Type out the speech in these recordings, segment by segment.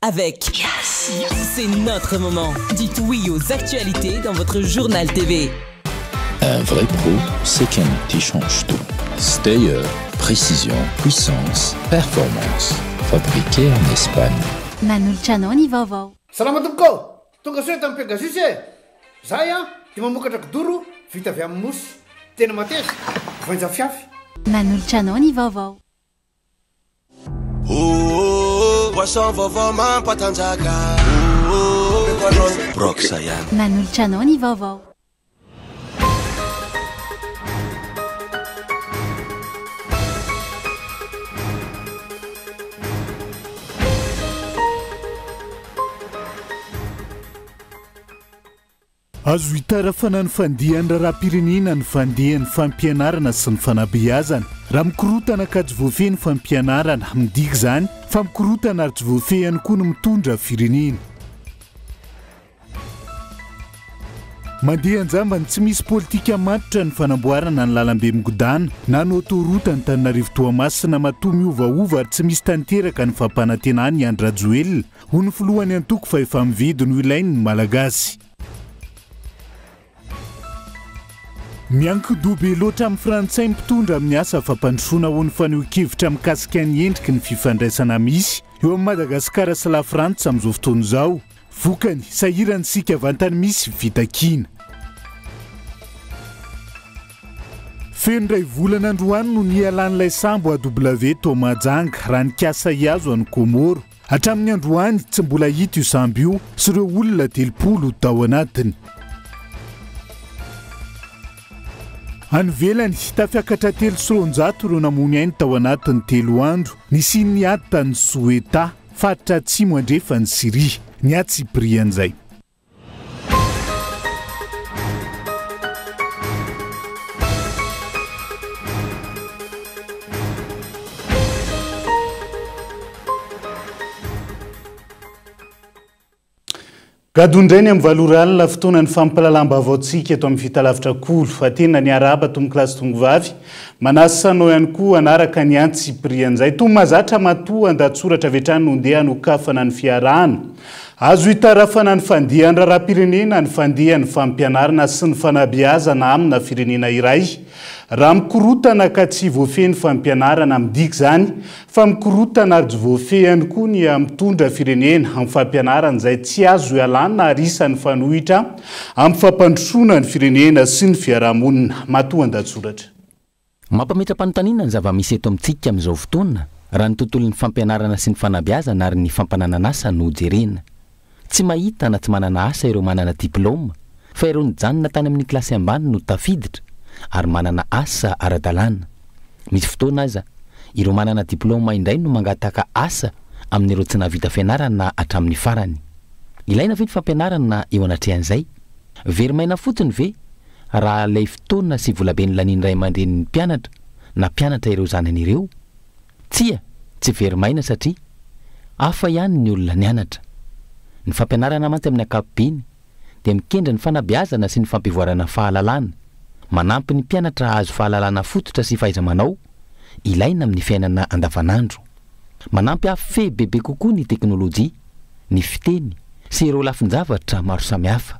avec C'est notre moment. Dites oui aux actualités dans votre journal TV. Un vrai pro, c'est quelqu'un qui change tout. Stayer, précision, puissance, performance. Fabriqué en Espagne. Nanoltranao vaovao. Salama tompoko. Tonga soa tamin'ny Pegasus e. Zahay dia mamokatra kidoro vita avy amin'ny mosy. Tena mateza. Vainja fiafy. Nanoltranao vaovao. Poisson vaovao mampatanjaka. Broxa ihany. Nanoltranao vaovao. Azo hitara fanany fandihany raharam-pirenena ny fandehan'ny fampianarana sy ny fanabeazana. Raha mikorotana ka tsy voafehy ny fampianarana, midika izany fa mikorotana ary tsy voafehy ihany koa ny mitondra firenena. Mandeha anjambany tsy misy politika matotra ny fanamboarana ny lalambe migodana na ny autoroute Antananarivo Toamasina matoa miovaova ary tsy misy tanteraka ny fampanantenana i Andry Rajoelina. Hoy ny filohany antoko fa efa mividy no ilainy ny malagasy. Miankidobe loatra amin'ny frantsay mpitondra amin'ny asa fampandrosoana ho ny faneho-kevitra mikasika ny endriky ny fifandraisana misy eo amin'ny Madagasikara sy la Frantsa amin'izao fotoana izao. Vokany sahirany sika vantany misy fitakiana. Feno ray volana androany no nialan'ilay sambo AW Tomajanga raha nikasa hiazo any Komoro. Hatramin'ny androany tsy mbola hita io sambo io sy ireo olona 10 tao anatiny. Any velany tafiakatra 300 ireo namony ainy tao anatin'ny 3 andro. Nisy ny ady tany Soeta, faritra atsimo andrefa ny Siria. Ny ady Siprian'izay. Gadondrainy amin'ny valoralina fotoana ny fampalalambavaotsika eto amin'ny fitalavitra kolo fa tena ny araba tomy kilasy tongovavy manasanao ihany koa anaraka ny antsy Siprian'izay toy mazatra matoa andatsoratra vetrany nondeha nokafana ny fiarahana. Azo hitarafana ny fandehany raharam-pirenena ny fandehany fampianarana sy ny fanabeazana amina firenena iray. Raha mikorotana ka tsy voafehy ny fampianarana midika izany fa mikorotana ary tsy voafehy ihany koa ny mitondra firenena amin'ny fampianarana izay tsy azo ialana ary isan'ny fanohitra amin'ny fampandrosoana ny firenena sy ny fiarahamonina. Matoa andatsoratra. Mampametra-panontaniana ny zava-misy eto amintsika amin'izao fotoana raha ny tontolon'ny fampianarana sy ny fanabeazana ary ny fampananana asa no jerena. Tsy mahita na tsy manana asa ireo manana diplôma fa ireo nijanona tany amin'ny kilasy ambany no tafiditra ary manana asa ara-dalàna. Misy fotoana aza ireo manana diplôma indray no mangataka asa amin'ireo tsy navita fianarana hatramin'ny farany. Ilaina ve ny fampianarana eo anatrehan'izay? Verimaina fotsiny ve raha ilay fotoana sy volabe ny laniany ray aman-drenin'ny mpianatra na mpianatra ireo zanan'ireo? Tsia, tsy verimaina satria hafa ihany ny olona nianatra. Ny fampianarana mantsy amin'ny ankapobeny dia mikendra ny fanabeazana sy ny fampivoarana fahalalana. Manampy ny mpianatra azo fahalalana fototra sy fahaiza-manao ilaina amin'ny fiainana andavanandro. Manampy afehy bebe kokoa ny teknôlôjia, ny fiteny sy ireo lafin-javatra maro samihafa.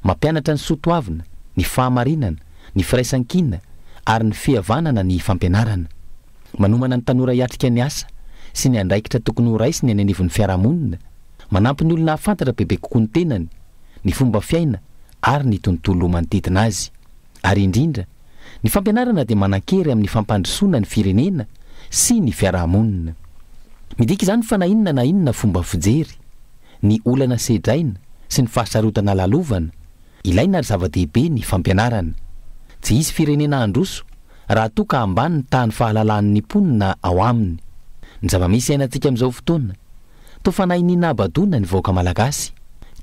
Mampianatra ny soatoavina, ny fahamarinana, ny firaisan-kina ary ny fihavanana ny fampianarana. Manomana ny tanora hiatrika ny asa sy ny andraikitra tokony ho raisiny ny anivon'ny fiarahamonina. Manampy ny olona hafantatra bebe kokoa ny tenany, ny fomba fiaina ary ny tontolo manodidina azy. Ary indrindra, ny fampianarana dia manan-kery amin'ny fampandrosoana ny firenena sy ny fiarahamonina. Midika izany fa na inona na inona fomba fijery, ny olana sedraina sy ny fahasarotana lalovana, ilaina ary zava-dehibe ny fampianarana. Tsy hisy firenena androso raha toa ka ambany ny tany fahalalan'ny mponina ao aminy. Ny zava-misy ainantsika amin'izao fotoana toa fanahinina abadona ny vahoaka malagasy.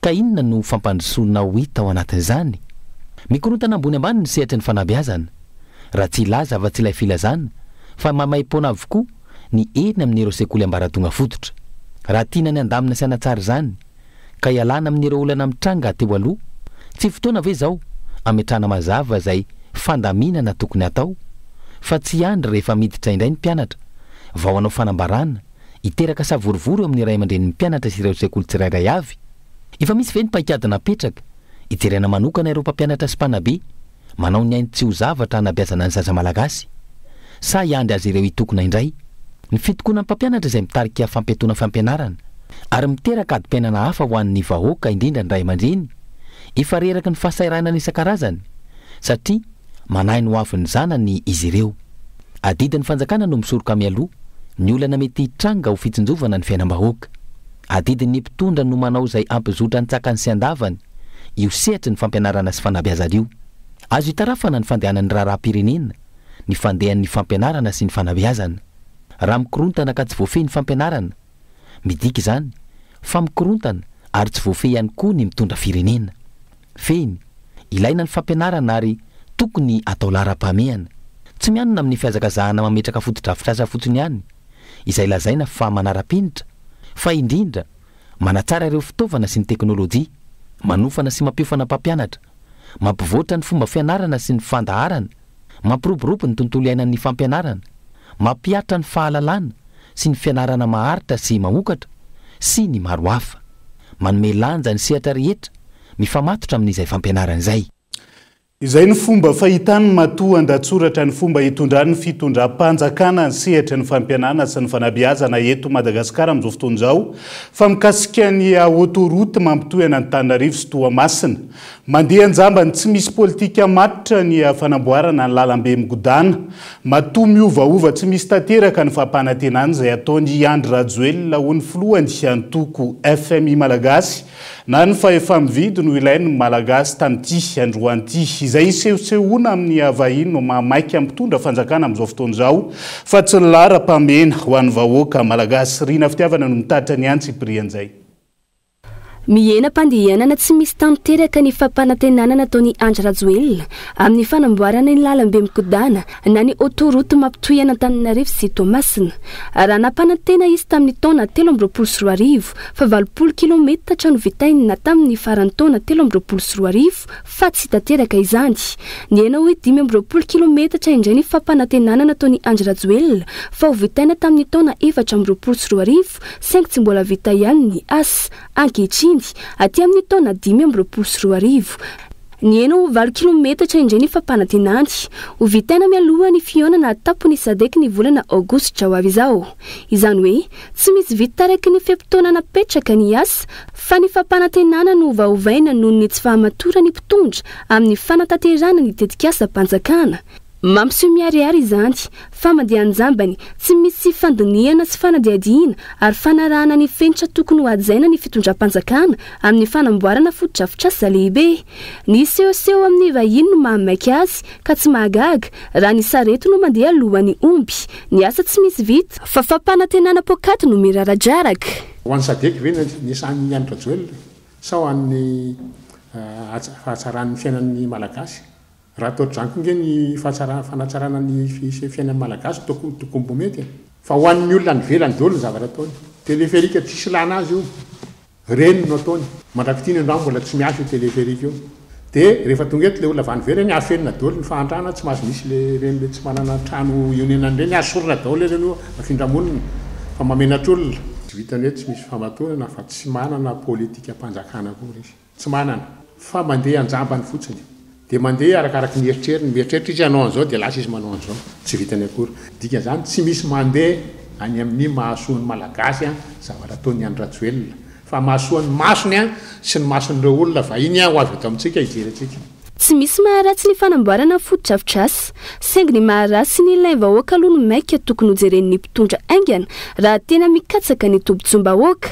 Ka inona no fampandrosoana ho hita ao anatin'izany? Mikorotana ambony ambany ny sehatra ny fanabeazana. Raha tsy ilaza fa tsy ilay filazana fa mamay-pona avokoa ny eny amin'ireo sekoly ambaratonga fototra. Raha tiana ny andamina sy anatsara izany ka ialana amin'ireo olana mitranga teo aloha, tsy fotoana ve izao ametrana mazava izay fandaminana tokony atao fa tsy andry rehefa miditra indray ny mpianatra vao hanao fanambarana hiteraka savorivory amin'ny ray aman-dren'ny mpianatra sy ireo sekoly tsirairay avy. Efa misy ve ny paikadina apetraka hijerena manokana ireo mpampianatra sy mpanabe manao ny ainy tsy ho zavatra hanabeazana ny zaza malagasy sa hiandry azy ireo hitokona indray. Ny fitokoana ny mpampianatra izay mitarika fampiatoana fampianarana ary miteraka adi-piainana hafa ho an'ny vahoaka indrindra ny ray aman-dreny efa reraka ny fahasahiranana isan-karazany satria manahy ny ho avin'ny zanany izy ireo. Adidin'ny fanjakana no misoroka mialoha ny olana mety hitranga ho fitsinjovana ny fiainam-bahoaka. Adidin'ny mpitondra no manao izay ampizotra ny tsakany sy andavany io sehatry ny fampianarana sy fanabeazana io. Azo hitarafana ny fandehanan'ny raharaham-pirenena, ny fandehan'ny fampianarana sy ny fanabeazana. Raha mikorontana ka tsy voafehy ny fampianarana, midika izany fa mikorontana ary tsy voafehy ihany koa ny mitondra firenena. Feny, ilaina ny fampianarana ary tokony atao lara-pamehana. Tsy mianina amin'ny fihazakazahana mametraka fotodrafitrasa fotsiny ihany, izay lazaina fa manara-penitra, fa indrindra manatsara ireo fitaovana sy ny teknôlôjia, manofana sy mampiofana mpampianatra, mampivoatra ny fomba fianarana sy ny fandaharana, mampiroborobo ny tontolo iainan'ny fampianarana, mampiatra ny fahalalana sy ny fianarana maharitra sy mamokatra sy ny maro hafa, manome lanja ny sehatra rehetra mifamatotra amin'izay fampianarana izay. Izay ny fomba fahitany matoa andatsoratra ny fomba hitondrany fitondram-panjakana ny sehatra ny fampianana sy ny fanabeazana eto Madagasikara amin'izao fotoana izao fa mikasika ny autoroute mampitohy Antananarivo sy Toamasina. Mandeha anjambany tsy misy politika matitra ny fanamboarana ny lalambe migodana. Matoa miovaova tsy misy tanteraka ny fampanantenana izay ataony Andry Rajoelina ho ny filohany antoko FMI Malagasy na ny fahefa mividy no ilainy Malagasy tamity androanty. Izay sehosehoana amin'ny vahiny no mamaiky ampitondra fanjakana amin'izao fotoana izao fa tsy lara-pamena ho an'ny vahoaka Malagasy. Rina fitiavana no mitatra ny antsy prian'izay. Mihena mpandehanana tsy misy tanteraka ny fampanantenana nataony Andry Rajoelina amin'ny fanamboarana ny lalambe mikodana na ny autoroute mampitohy Antananarivo sy Toamasina. Raha nampanantena izy tamin'ny taona 2024 fa 80 kilometatra no vitainy na tamin'ny farany taona 2024 fa tsy tanteraka izany. Ny hena hoe 5 kilometatra indray ny fampanantenana nataony Andry Rajoelina fa ho vitaina tamin'ny taona 2024 saingy tsy mbola vita ihany ny asa ankehitriny aty amin'ny taona 2024. Ny hena ho 8 kilometatra indray ny fampanantenany ho vitaina mialoha ny fihaonana tapony sadeky ny volana Aogositra ho avy izao. Izany hoe tsy misy vita taraiky ny fiampitoana napetraka ny asa fa ny fampanantenana no vaovaina noho ny tsy fahamatora ny mpitondra amin'ny fanatanterana ny tetikasa-panjakana. Mampiseho miharihary izany fa mandeha anjambany tsy misy fandiniana sy fanadiadiana ary fanarahana ny fenitra tokony ho hajaina ny fitondram-panjakana amin'ny fanamboarana fotodrafitrasa lehibe. Ny sehoseho amin'ny vahiny no mahamaiky azy ka tsy mahagaga raha ny sarety no mandeha alohan'ny omby. Ny asa tsy misy vita fa fampanantenana pokaty no miraradraraka. Ho an'ny sadeky ve nisan'ny Andry Rajoelina sa ho an'ny fahatsaran'ny fiainan'ny Malagasy? Raha atao dranko nge ny fanatsarana ny fiainan'ny Malagasy tokombo mety fa ho an'ny olona ny velany daholo ny zavatra ataony. Teleferika tsisy lana azy io reny no ataony mandrakitiny androany mbola tsy miasa io teleferika io dia rehefa tonga eto le olona avany velany afenina daholo ny fahantrana tsy mahazo misy le reny le tsy manana trano ionenany reny asorona daholo reny io afindramonina fa mamenatra olona tsy vitany hoe tsy misy famatorana fa tsy manana politika mpanjakana koa izy tsy manana fa mandeha anjambany fotsiny. Dia mandeha arakaraky ny eritreriny mieritreritra izy anao an'izao dia lasa izy manao an'izao tsy vitany akory. Dika zany tsy misy mandeha any amin'ny mahasoan'ny Malagasy zavatra ataony Andry Rajoelina fa mahasoan'ny masony sy ny mason'ireo olona vahiny ho avy eto amintsika hijery antsika. Tsy misy maharatsy ny fanamboarana fotodrafitrasa saingy ny maharatsy ny ilay vahoaka aloha no maika tokony hojeren'ny mpitondra aingana raha tena mikatsaka ny tombotsom-bahoaka.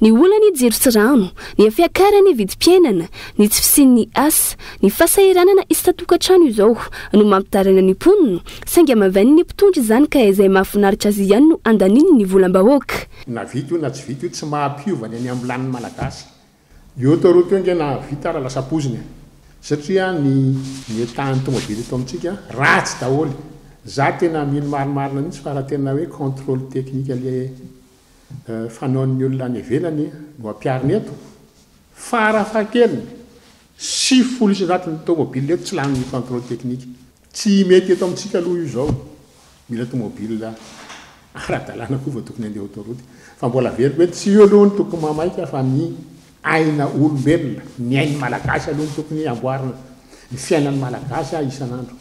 Ny olana ny jiro sy rano, ny afiakarany vidim-piainana, ny tsy fisian'ny asa, ny fahasahiranana isan-tokantrano izao no mampitarana ny mponina saingy amavainy ny mpitondra izany ka izay mahafinaritra azy ihany no andaniny ny volam-bahoaka. Na vita io na tsy vita io tsy mahampiovany any amin'ny laniny Malagasy. Io autoroute io nge na vita ara lasa poziny. Satria ny etan'ny tomobily eto amintsika ratsy daholo. Za tena mino marimarina mihitsy fa raha tena hoe contrôle technique le fanaon'ny olona any ivelany no ampiariny eto farafahakeliny 7 isanjaton'ny tomobily eto tsy lany contrôle technique. Tsy mety eto amintsika aloha io zao. Mila tomobile ara-dalàna koa vao tokony andeha autoroute fa mbola very hoe tsy io aloha ny tokony mamaika fa ny aina olombelona ny ainy malagasy aloha ny tokony amboarina ny fiainan'ny malagasy isan'andro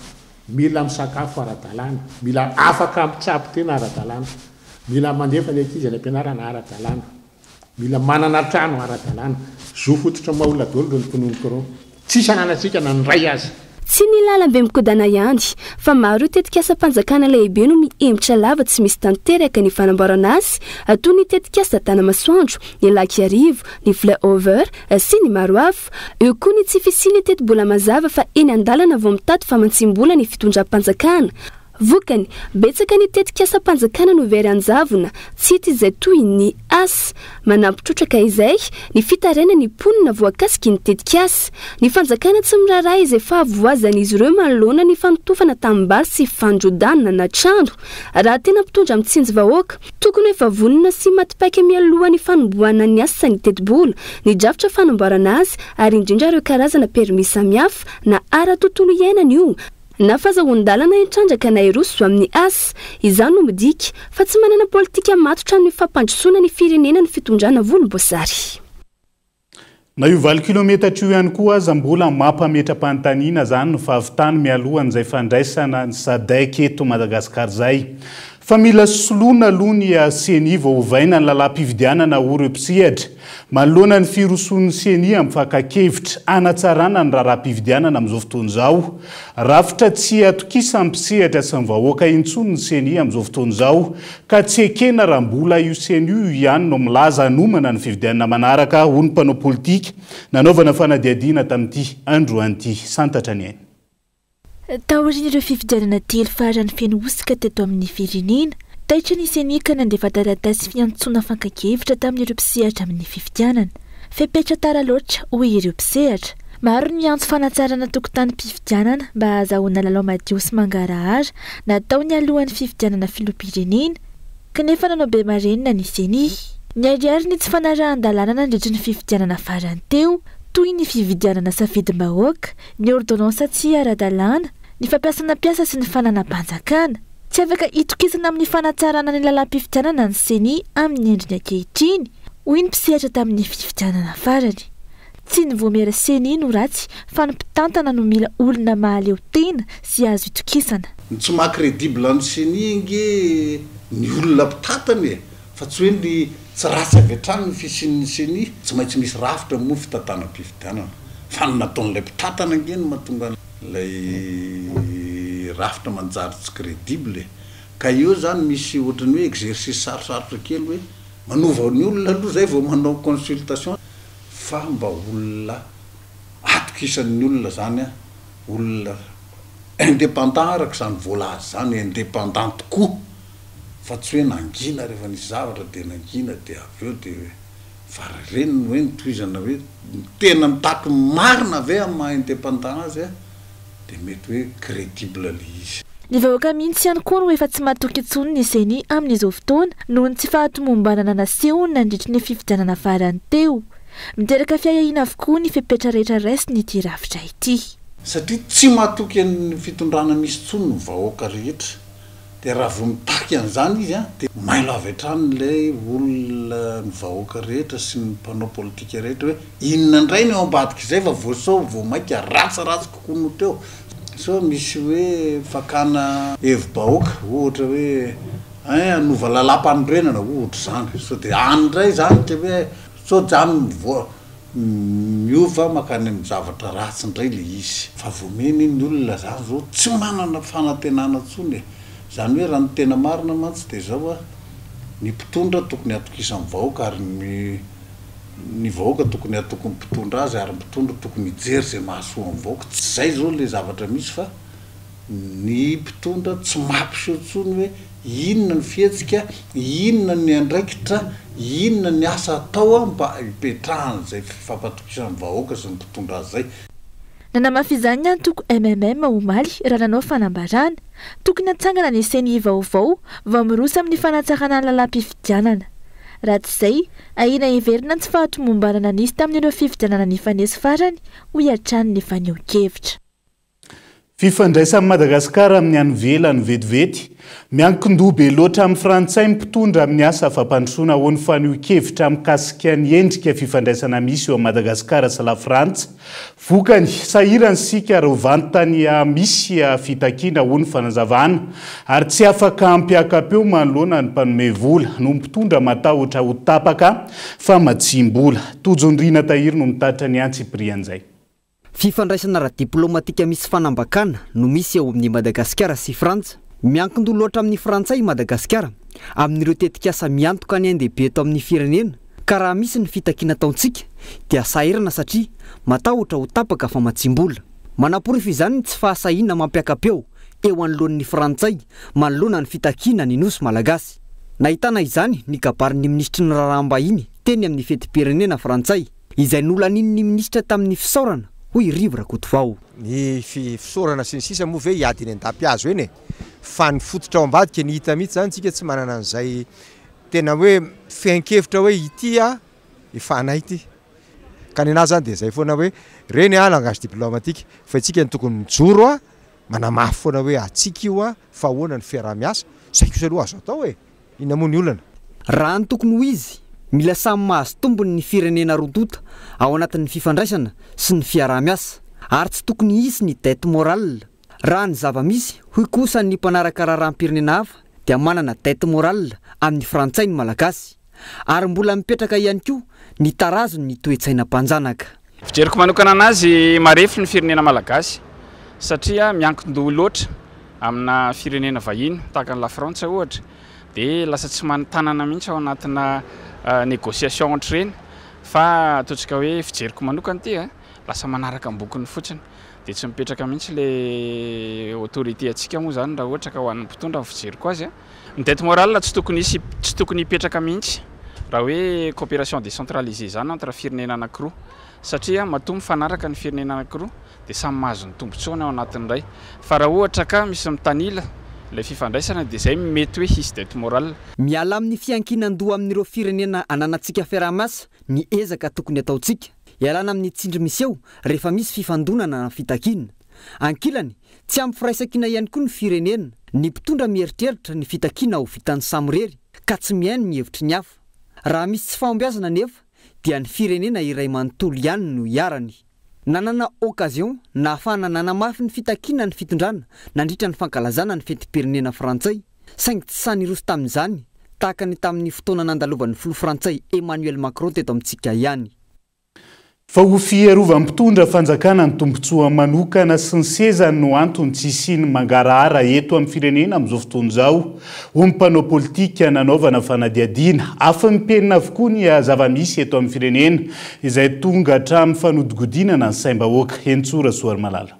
mila misakafo ara-dalàna mila afaka ampitsapo tena ara-dalàna mila mandefa ny ankizy any ampianarana ara-dalàna mila manana trano ara-dalàna zo fototra maolona dolo ro ny tononoko tsy isananantsika na nyray azy tsy ny lalambe mikodana ihany fa maro io tetikasa mpanjakana lehibe no miemitra lava tsy misy tanteraka ny fanamboarana azy toy ny tetikasa Tanamasoandro, ny Lakiarivo, ny Flyover sy ny maro hafa. Eo koa ny tsy fisiny teti-bola mazava fa eny an-dalana vao mitady famantsim-bola ny fitondram-panjakana. Vokany, betsaka ny tetikasa mpanjakana no very anjavona, tsy hita izay toy ny asa. Manampitrotraka izay, ny fitarena ny ponina voakasiky ny tetikasa. Ny fanjakana tsy miraray izay fahavoazan'izy ireo manoloana ny fanotofana tambary sy fandrodanina na trano. Raha tena mpitondra mitsinjo vahoaka, tokony efa vonina sy matipaika mialoha ny fanomboana ny asa ny teti-bola, ny drafitra fanamboarana azy, ary indrindra ireo karazana permis samihafa na ara-tontolo iainana io. Na fahazoan-dalana hitrandraka na iroso amin'ny asa, izany no midika fa tsy manana politika matotra ny fampandrosoana ny firenena ny fitondrana volomboasary. Na io 20 kilometatra io ihany koa aza mbola mampametra-panontaniana zany no fahavitany mialohan'izay fandraisana ny SADC eto Madagasikara zay. Fa mila soloana aloha ny CENI vao ovaina ny lalam-pividianana Oropsihatra. Manoloana ny firosoan'ny CENI amin'ny fakakevitra anatsarana ny raharaham-pividianana amin'izao fotoana izao. Rafitra tsy atokisa ampisehatra sy ny vahoaka intsony ny CENI amin'izao fotoana izao ka tsy ekena raha mbola io CENI io ihany no milaza hanomana ny fividianana manaraka ho ny mpanao politika nanaovana fanadihadiana tamin'ity androany ity santatra ny ainy. Taorian'ireo fividianana telo farany feno osika teto amin'ny firenena, taitra ny CENI ka nandefa taratasy fiantsoana fankakevitra tamin'ireo mpisehatra amin'ny fividianana. Fepetra tara loatra hoy ireo mpisehatra. Maro ny antso fanatsarana tokotany mpividianana mba ahazahoana lalao madio sy mangarahara natao ny alohan'ny fividianana filoham-pirenena, kanefa nanao be marenina ny CENI. Niariary ny tsy fanarahan-dalàna nandritra ny fividianana farany teo, toy ny fividianana safidim-bahoaka, ny ordonansa tsy ara-dalàna, ny fampiasana piasa sy ny fananam-panjakana. Tsy afaka itokisana amin'ny fanatsarana ny lalam-pividianana ny CENI amin'ny endriny ankehitriny, hoy ny mpisehatra tamin'ny fividianana farany. Tsy ny voamera CENI no ratsy, fa ny mpitantana no mila olona mahaleo tena sy azo itokisana. Tsy maha-crédible ny CENI nge ny olona mpitantana fa tsy hoe ny tsy ratsy avy hatrany ny fisian'ny CENI, tsy maintsy misy rafitra moa fitantanam-pividianana. Fa ny nataon'ilay mpitantana nge no mahatonga lay rafitra manjary tsy crédible. Ka io zany misy ohatrany hoe exercice sarosarotra kely hoe manova ny olona aloha zay vao manao consultation fa mba olona atokisan'ny olona zany olona indépendant araka zany voalazy zany indépendant tokoa fa tsy hoe nangina rehefa nisy zavatra de nangina de avy eo de varareny hoe nitohizana hoe tena mitaky marina ve amin'ny maha indépendant azy de mety hoe crédible le izy. Ny vahoaka mihitsy ihany koa no efa tsy mahatoky intsony ny CENI amin'izao fotoana noho ny tsy fahatomombanana naseho nandritra ny fividianana farany teo. Miteraka fiahiana avokoa ny fepetra rehetra raisiny ity rafitra ity. Satria tsy mahatoky ny fitondrana misy intsony ny vahoaka rehetra. De raha vao mitaky an'izany izy de mailo avy hatrany ilay olona ny vahoaka rehetra sy ny mpanao politika rehetra hoe inona indray ny ao ambadika izay fa voasao vao maika ratsaratsy kokoa no teo. So misy hoe fakana hevi-bahoaka ohatra hoe anova lalam-panorenana ohatra zany. So de andray zany te hoe so zany miova makany amin'ny zavatra ratsy indray le izy. Fa voameny ny olona zany zao tsy manana fanantenana intsony. Zany hoe raha ny tena marina mantsy de zao ny mpitondra tokony atokisan'ny vahoaka ary ny vahoaka tokony atokony mpitondra azy ary mpitondra tokony hijery zay mahasoa amin'ny vahoaka. Tsy zay zao le zavatra misy fa ny mpitondra tsy mampiseho intsony hoe inona ny fihetsika, inona ny andraikitra, inona ny asa atao mba hipetrahana zay fampatokisan'ny vahoaka sy ny mpitondra azy zay. Nanamafy izany ny antoko MMM omaly raha nanao fanambarana, tokony hatsangana ny CENI vaovao vao mirosa amin'ny fanatsarana ny lalam-pividianana. Raha tsy izay, ahina heverina tsy fahatomombanana nisy tamin'ireo fividianana nifanesy farany ho hiatrany ny faneho-kevitra. Fifandraisan'ny Madagasikara amin'ny any velany vetivety miankin-doha be loatra amin'ny frantsay mpitondra amin'ny asa afa-pandrosoana ho ny faneho-kevitra mikasika ny endrika fifandraisana misy eo a Madagasikara sy la Frantsa. Vokany sahirany sika rovantany misy fitakiana ho ny fanazavana ary tsy afaka ampiakapeo manoloana ny mpanome vola no mpitondra matahotra ho tapaka fa matsimbola. Tojonyrina tahiry no mitatra ny antsiprian'izay. Fifandraisana ara-diplomatika misy fanambakana no misy eo amin'ny Madagasikara sy Frantsa. Miankin-doha loatra amin'ny Frantsay Madagasikara amin'ireo tetikasa miantoka ny andehibe eto amin'ny firenena ka raha misy ny fitakiana ataontsika dia sahirana satria matahotra ho tapaka fa matsimbola. Manaporofo izany tsy fahasahiana mampiakapeo eo anoloan'ny Frantsay manoloana ny fitakiana ny nosy malagasy. Nahitana izany ny kabarin'ny ministry ny raharaham-bahiny teny amin'ny fetim-pirenena Frantsay izay nolanin'ny ministra tamin'ny fisaorana hoy Rivo Rakotovao. Ny fisaorana sy ny sisa moa ve hiady ny an-dampiazo eny fa ny fototra ao ambadika ny hita mihitsy zany tsika tsy manana an'izay tena hoe fiankevitra hoe ity efa anay ity ka ny anazy zany dia zay foana hoe reny langage diplomatique fa itsika ny tokony mijoro manamafy foana hoe atsika io fa ahoana ny fiaraha-miasa zay kosa aloha azo atao hoe inona moa ny olana. Raha ny tokony ho izy mila samy mahazo tombony ny firenena rodota ao anatin'ny fifandraisana sy ny fiaraha-miasa ary tsy tokony hisy ny dette morale. Raha ny zava-misy hoy kosa ny mpanaraka raharaham-pirenena hafa dia manana dette morale amin'ny Frantsay ny malagasy ary mbola mipetraka ihany koa ny tarazony ny toe-tsaina mpanjanaka. Fijeriko manokana anazy marefy ny firenena malagasy satria miankin-doha loatra amina firenena vahiny tahaka ny la Frantsa ohatra dia lasa tsy manotanana mihitsy ao anatina négociation entre reny fa ataontsika hoe fijeriko manokana ity lasa manaraka ambokiny fotsiny dia tsy mipetraka mihitsy le autorité atsika moa zany raha ohatra ka ho an'ny mpitondra fijeriko azy. Ny dette morale tsy tokony hipetraka mihitsy raha hoe coopération décentralisée zany entre firenena anankiroa satria matombo fanaraka ny firenena anankiroa dia samy mahazo ny tombotsoana ao anatin'iray fa raha ohatra ka misy mitanila le fifandraisana dia zay mety hoe hisy dette morale. Miala amin'ny fiankinan-doha amin'ireo firenena ananantsika fiaraha-miasa ny ezaka tokony ataontsika ialana amin'ny tsindry misy eo rehefa misy fifandonana na fitakiana. Ankilany tsy ampy firaisankina ihany koa ny firenena ny mpitondra mieritreritra ny fitakiana ho vitan'ny samorery ka tsy mihaino ny hevitry ny hafa. Raha misy tsy fahombiazana nefa dia ny firenena iray manontolo ihany no iarany. Nanana occasion na ahafahana nanamafy ny fitakiana ny fitondrana nandritra ny fankalazana ny fetim-pirenena Frantsay saingy tsy saniroso tamin'izany tahaka ny tamin'ny fotoana nandalovan'ny filoha Frantsay Emmanuel Macron teto amintsika ihany. Fa ho fiarovan'ny mpitondra fanjakana ny tombontsoa manokana sy ny seza no antony tsy isiany mangarahara eto amin'ny firenena amin'izao fotoana izao. Ho ny mpanao politika nanaovana fanadihadiana afa-mipenina avokoa ny zava-misy eto amin'ny firenena izay tonga hatramin'ny fanodigodinana ny saim-bahoaka. Hentsora Soarymalala.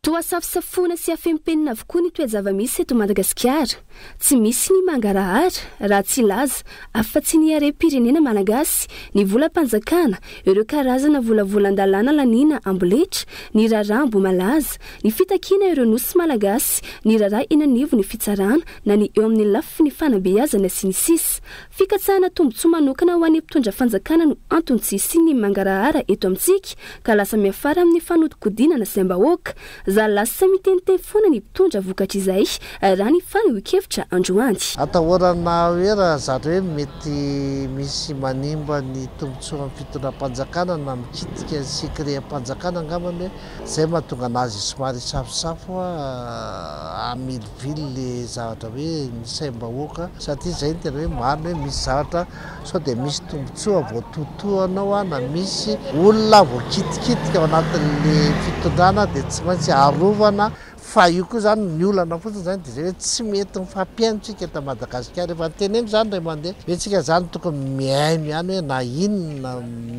Toa safisafoana sy afempenina avokoa ny toe-java-misy eto Madagasikara. Tsy misy ny mangarahara raha tsy laza afa-tsy ny harem-pirenena malagasy ny volam-panjakana ireo karazana volavolan-dalàna lanina amboletra ny rarambo malaza ny fitakiana ireo nosy malagasy ny raraha enanivo ny fitsarana na ny eo amin'ny lafy ny fanabeazana sy ny sisa. Fikatsahana tombotsoa manokana ho an'ny mpitondra fanjakana no antony tsy isiany mangarahara eto amintsika ka lasa miafara amin'ny fanodikodinana saim-bahoaka. Za lasa miteniteny foana ny mpitondra vokatra izay raha ny faneho-kevitra androany. Atahorana hoe raha zareo mety misy manimba ny tombotsoa amin'ny fitondram-panjakana na mikitika sekream-panjakana angambany hoe zay mahatonga anazy somary safosafo amilovilo le zavatra hoe ny saim-bahoaka satria zay ny tena hoe marina hoe misy zavatra sao dia misy tombotsoa voatotoanao na misy olona voakitikitika ao anatin'le fitondrana dia tsy maintsy arovana fa io koa zany ny olana fotsiny zany dia zay hoe tsy mety mifampiainotsika eto Madagasikara rehefa teneny zany ray mandeha hoe tsika zany tokony miaino ihany hoe na inona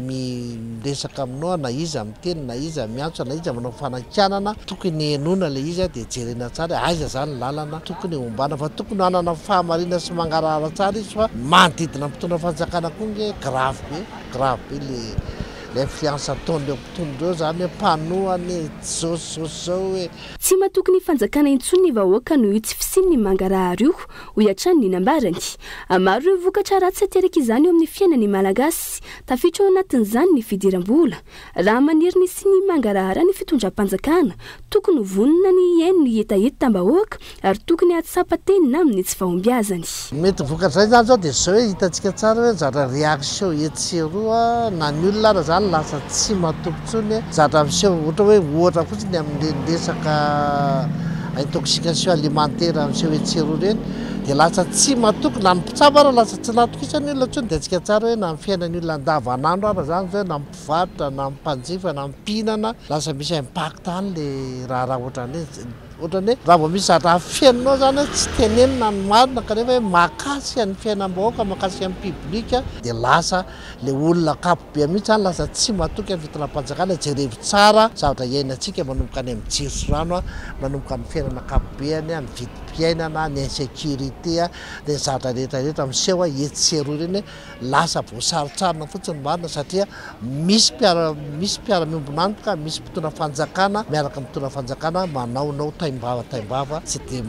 miresaka aminao na izy amin'ny teny na izy miantso na izy aminao fanankianana tokony enona le izy dia jerena tsara aiza zany lalana tokony ombana fa tokony hanana fahamarina sy mangarahara tsara izy fa manodidina mpitondra fanjakana koa nge grave be le influence ataon'ireo mpitondra eo zany hoe mpanohany zao hoe tsy mahatoky ny fanjakana intsony ny vahoaka noho io tsy fisiny ny mangarahary io ho iatrany ny nambarany maro ireo vokatra ratsy ateraka izany eo amin'ny fiainany malagasy tafitra ao anatin'izany ny fidiram-bola raha maniry ny sy ny mangarahara ny fitondram-panjakana tokony ho vonona ny eny ny etaeta tambahoaka ary tokony atsapatenina amin'ny tsy fahombiazany mety vokatra zay zany zao dia zao hoe hitantsika tsara hoe zatra réaction etseroa na ny olona ara zany lasa tsy matombontsony zatra miseho ohatra fotsiny amin'ny resaka intoxication alimentaire amin'seho etsero reny dia lasa tsy matoky na mipitsabara lasa tsy natokisany olona ntsony dia antsika tsara hoe na mifiainany olona andavanandro ara zany zao na mipivarotra na mimpanjifa na mipinana lasa misy impact any le raha ohatrany hoe raha vao misy zatra fiainanao zany tsy tenenina ny marina kanefa hoe makasy any fiainam-bahoaka makasy amin'ny publika dia lasa le olona kapobe mihitsy zany lasa tsy matoky amin'ny fitondram-panjakana jerevi tsara zavatra iainantsika manomboka any amin'ny jiro-rano manomboka amin'ny fiainana kapobeany amin'ny vidim-piainana ny insécurité dia zavatra rehetrarehetra miseho etsero reny lasa voasaritsarina fotsiny marina satria misy mpiara-miombonantoka misy mpitondra fanjakana miaraka mitondra fanjakana manaonao taimbava tsy dia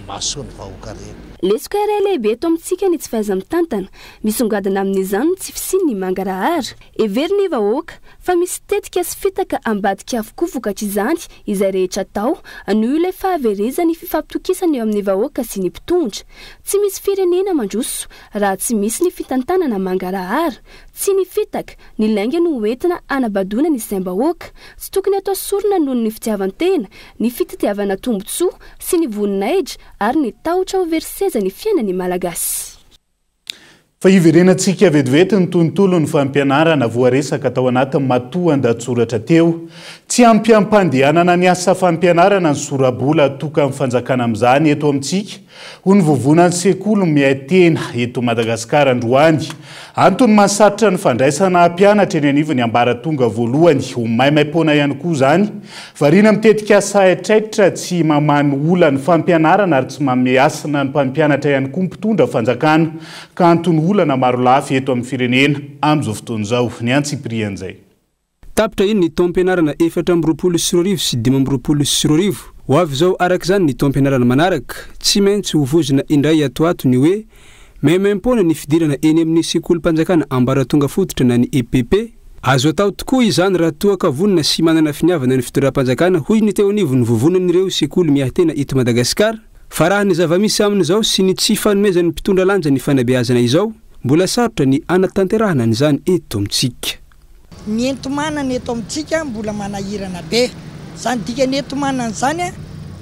mahasony vahoaka reny lesoka iray lehibe eto amintsika ny tsy faiza mitantana misongadina amin'izany tsy fisiny ny mangarahara every ny vahoaka fa misy tetika sy fitaka ambadika avokoa vokatra izany izay rehetra tao noho ilay fahaverezany fifampitokisana eo amin'ny vahoaka sy ny mpitondra tsy misy firenena mandroso raha tsy misy ny fitantanana mangarahara tsy ny fitaka ny lainga no hoentina anabadona ny saim-bahoaka tsy tokony atao sorona noho ny fitiavan-tena ny fititiavana tombotsoa sy ny voninahitra ary ny tahotra ho veriseza ny fiainany malagasy fa iverenantsika vetivety ny tontolo ny fampianarana voaresaka tao anatin'ny matoan-datsoratra teo tsy ampiampandehanana ny asa fampianarana ny sorabola atoka amin'ny fanjakana amin'izany eto amintsika ho ny vovonan'ny sekoly miaitena eto Madagasikara androany antony mahasaritra ny fandraisana mpianatra eny anivony ambaratonga voalohany ho maimaim-poana ihany koa izany variana mitetika sahitraitra tsy mamany ola ny fampianarana ary tsy mameasina ny mpampianatra ihany koa mpitondra fanjakana ka antony olana maro lafy eto amin'ny firenena amin'izao fotoan'izao ny antsiprian'izay tapitra iny ny taom-pianarana 420 sy 520 ho avy izao araka izany ny taom-pianarana manaraka tsy maintsy hovozina indray atoato ny hoe maimaim-poana ny fidirana eny amin'ny sekolim-panjakana ambaratonga fototra na ny EPP azo atao tokoa izany raha toa ka vonina sy manana finiavana ny fitondram-panjakana hoy ny teo anivony vovonan'ireo sekoly miaitena eto Madagasikara fa raha ny zava-misy amin'izao sy ny tsy fanomezan'ny mpitondra lanja ny fanabeazana izao mbola sarotra ny anatanterahana an'izany eto amintsika ny entomanana eto amintsika mbola manahirana be zany dikany entomanana zany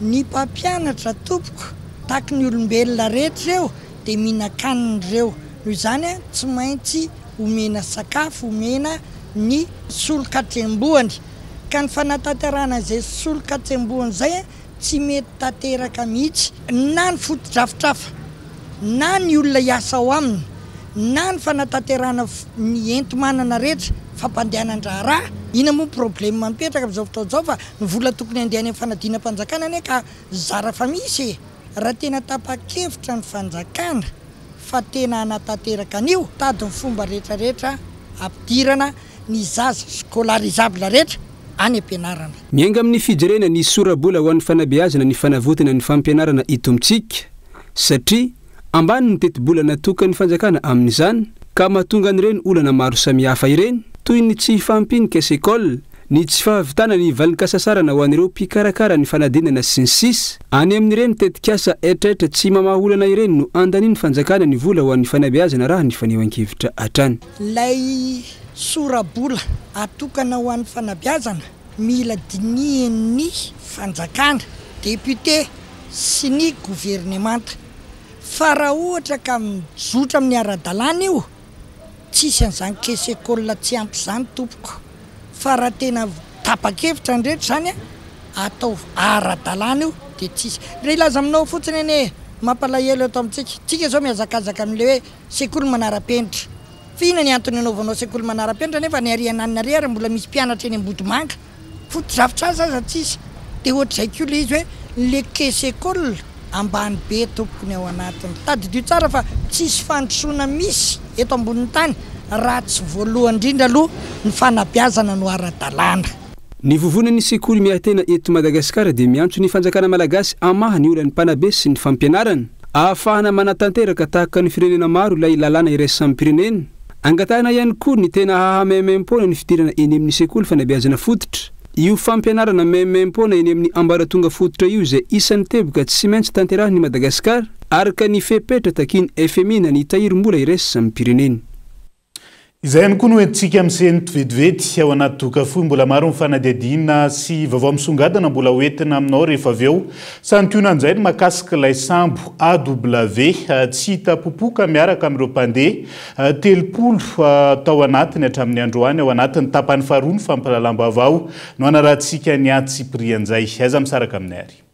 ny mpampianatra tompoko taky ny olombelona rehetra reo dia mihinan-kanina ireo noho izany tsy maintsy omena sakafo omena ny solon-katrembohany ka ny fanatanterahana izay solon-katrembohany zay tsy mety tanteraka mihitsy na ny fotodrafitrafa na ny olona hiasa ao aminy na ny fanatanterahana ny entomanana rehetra fampandehanan-draha raha ina moa problema mipetraka amin'izao fotoan'izao fa ny vola tokony andehany amin'ny fanadina-panjakana ane ka zara fa misy raha tena tapa-kevitra ny fanjakana fa tena anatanteraka an'io tady ny fomba rehetrarehetra ampidirana ny zaza scolarisable rehetra any ampianarana miainga amin'ny fijerena ny sorabola ho an'ny fanabeazana ny fanavotana ny fampianarana ito amintsika satria ambany ny teti-bola natoka ny fanjakana amin'izany ka mahatonga an'ireny olana maro samihafa ireny toy ny tsy fampinika sekoly ny tsy fahavitana ny valin-kasasarana ho an'ireo mpikarakara ny fanadinana sy ny sisa any amin'ireny tetikasa etraetra tsy mamaholana ireny no andaniany fanjakana ny vola ho an'ny fanabeazana raha ny fanehoan-kevitra hatrany lay sorabola atokana ho an'ny fanabeazana mila dinien'ny fanjakana député sy ny gouvernemanta fa raha ohatra ka mizotra amin'ny ara-dalàna io tsisy an'izany kesekola tsy ampy izany tompoko fa raha tena tapa-kevitra ndrehetra zany atao ara-dalàna io dia tsisy re ilaza aminao fotsiny ane mampalahelo eto amintsika tsika zao miazakazaka amin'le hoe sekoly manara-penitra fina ny antony anaovanao sekoly manara-penitra nefa ny ariananina rery mbola misy mpianatra eny ambodimanga fotodrafitra azy aza tsisy dia ohatr'izay koa le izy hoe le kesekoly ambany be tompony ao anatiny tadidio tsara fa tsisy fandrosoana misy eto ambonin'ny tany raha tsy voalohany indrindra aloha ny fanabeazana no ara-dalàna ny vovonany sekoly miatena eto madagasikara dia miantso ny fanjakana malagasy amaha ny olany mpanabe sy ny fampianarana ahafahana manatanteraka tahaka ny firenena maro ilay lalàna iraisy samby pirenena angatahana ihany koa ny tena hahamaimaim-pona ny fidirana eny amin'ny sekoly fanabeazana fototra io fampianarana maimaim-pona eny amin'ny ambaratonga fototra io izay isan'ny teboka tsy maintsy tanterahany madagasikara araka ny fepetra takiny FMI na ny tahirim-bola iraisy samby pirenena izay ihany koa no entintsika amin'iseny tovetivety ao anaty doka fohy mbola maro mifanadihadiana sy vaovao misongadana mbola hoentina aminao rehefa avy eo santionana an'izay ny mahakasika ilay sambo AW tsy hita popoka miaraka amin'ireo mpandeha telopolo tao anatiny hatramin'ny androany ao anatin'ny tapany faharoa ny fampahalalam-baovao no anarahantsika ny Antsy Prianjay aiza misaraka amin'ny ary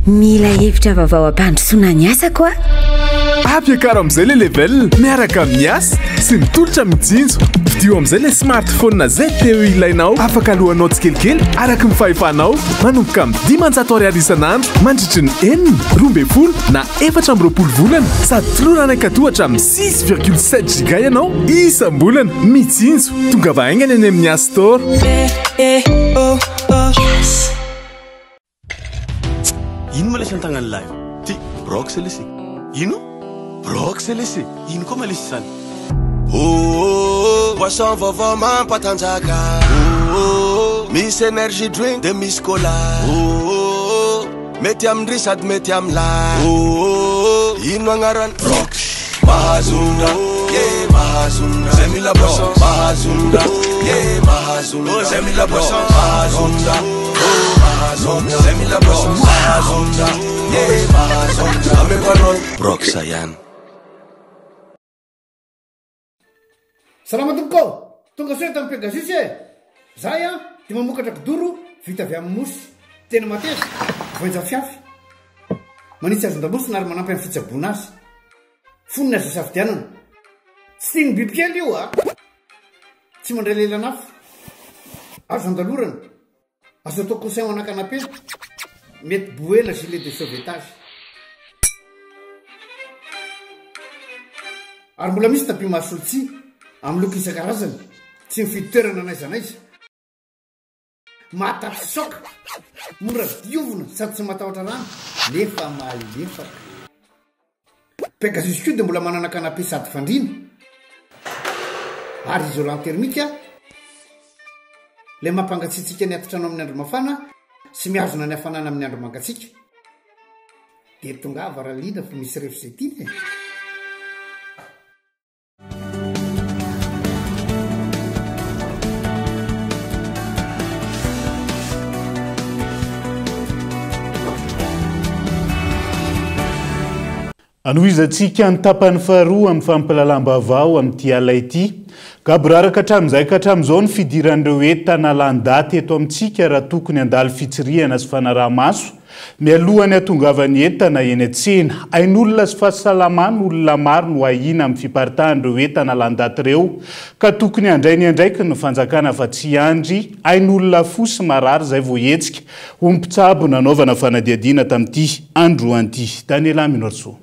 mila hevitra vaovao ampandrosoana ny asa koa ampiakaro amin'izay le level miaraka amin'ny asa sy mitolotra mijinjo vidio amin'izay le smartphone zay teo ilainao afaka alohanao tsikelikely araka ny fahefanao manomboka amin'ny 500 ariary isan'andro mandritry ny 12 na 420 volana sady tolorana katohatra amin'ny 6,7 giga ianao isam-bolana mijinjo tonga vahaingana any amin'ny App Store ino ma lesy antagnany lahy ty brox lesy ino brox lesy ino koa ma lesy zany boisson vaovao mampatanjaka misy energy drink de misy cola mety amindry sady mety amilay ino agnarany brox mahazonga mahazonga zay mila boisson mahazonga mahazonga zay mila boisson mahazonga zay mila boisson mahazonga mahazonga amepanol brox yan salama tompoko tonga soe tamin'ny Pegasus zay dia mamokatra kidoro vita avy amin'ny mosy tena mateza voenja fiafy manitsy azon-damosina ary manampy amin'ny fitsaboana azy fonina azo safidianana tsy tiany bibikely io tsy mandray lelanafo azo andalorana azo atao conseil anakanapely mety boela gilet de sauvetage ary mbola misy tapis masolotsi amin'ny loko isan-karazany tsy mifidy toerana n'aiza n'aiza mahatafy soka mora diovina sady tsy matahotra rano nefa malefaka Pegasus koa dia mbola manana canapé sady fandrina ary isolant thermique le mampangatsiatsika ny atitrano amin'ny andro mafana sy mihazona ny hafanana amin'ny andro mangatsika dia tonga varalina fa misy refzetiny anoizatsika ny tapany faharoa amin'ny fampahalalam-baovao amin'ity ala ity gaboraraka hatramin'izay ka hatramin'izao ny fidiran'ireo entana landaty eto amintsika raha tokony handalo fitsirihana sy fanaraha-maso mialohany atongavany entana eny an-tsena ain'olona sy fahasalamana olona maro no ahina amin'ny fiparitahan'ireo entana landaty ireo ka tokony handray ny andraiky ny fanjakana fa tsy andry ain'olona fosy marary izay voahetsika ho mpitsabo nanaovana fanadiadiana tamin'ity androan'ity Daniela Minorso